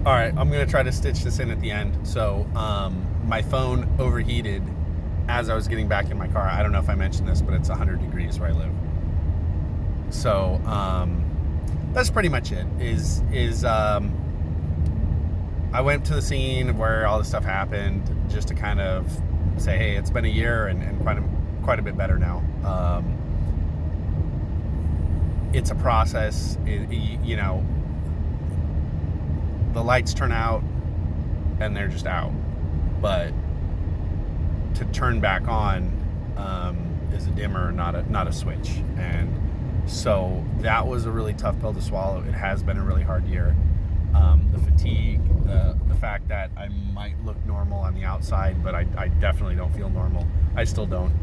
All right, I'm going to try to stitch this in at the end. So my phone overheated as I was getting back in my car. I don't know if I mentioned this, but it's 100 degrees where I live. So that's pretty much it. I went to the scene where all this stuff happened just to kind of say, hey, it's been a year and quite a bit better now. It's a process. The lights turn out and they're just out, but to turn back on is a dimmer, not a switch. And so that was a really tough pill to swallow. It has been a really hard year. The fatigue, the fact that I might look normal on the outside, but I definitely don't feel normal. I still don't.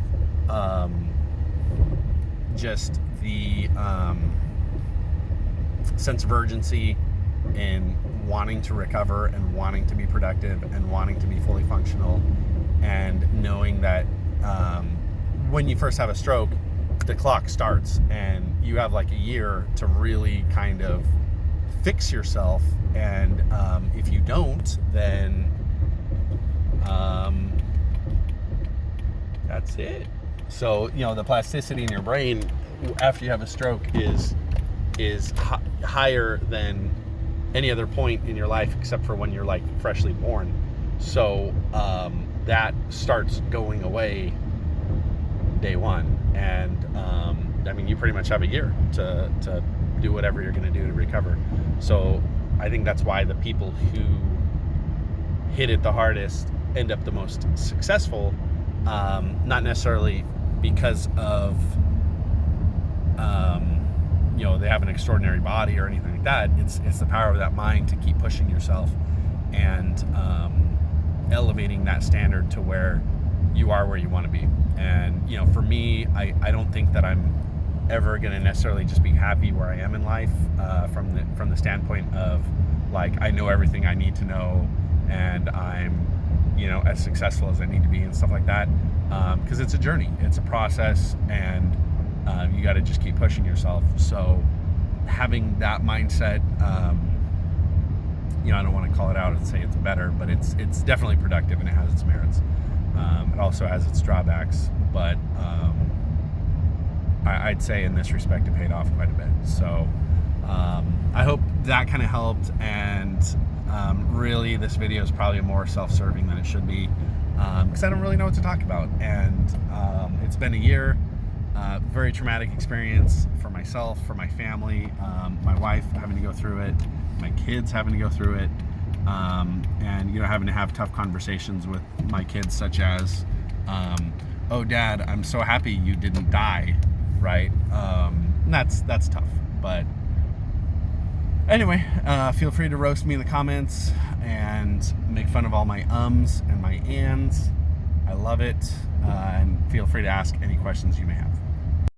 Just the sense of urgency in wanting to recover and wanting to be productive and wanting to be fully functional, and knowing that when you first have a stroke, the clock starts and you have like a year to really kind of fix yourself. And if you don't, then that's it. So the plasticity in your brain after you have a stroke is higher than any other point in your life except for when you're like freshly born. So that starts going away day one, and you pretty much have a year to do whatever you're going to do to recover. So I think that's why the people who hit it the hardest end up the most successful, not necessarily because of they have an extraordinary body or anything like that. It's the power of that mind to keep pushing yourself and elevating that standard to where you are where you want to be. And for me, I don't think that I'm ever going to necessarily just be happy where I am in life, from the standpoint of like I know everything I need to know and I'm as successful as I need to be and stuff like that, because it's a journey, it's a process, and you got to just keep pushing yourself. So having that mindset, I don't want to call it out and say it's better, but it's definitely productive and it has its merits. It also has its drawbacks, but I'd say in this respect it paid off quite a bit. So I hope that kind of helped, and really this video is probably more self-serving than it should be, because I don't really know what to talk about. And it's been a year, very traumatic experience for myself, for my family, my wife having to go through it, my kids having to go through it, and having to have tough conversations with my kids, such as oh dad, I'm so happy you didn't die, right? That's tough. But anyway, feel free to roast me in the comments and make fun of all my ums and my ands. I love it. And feel free to ask any questions you may have.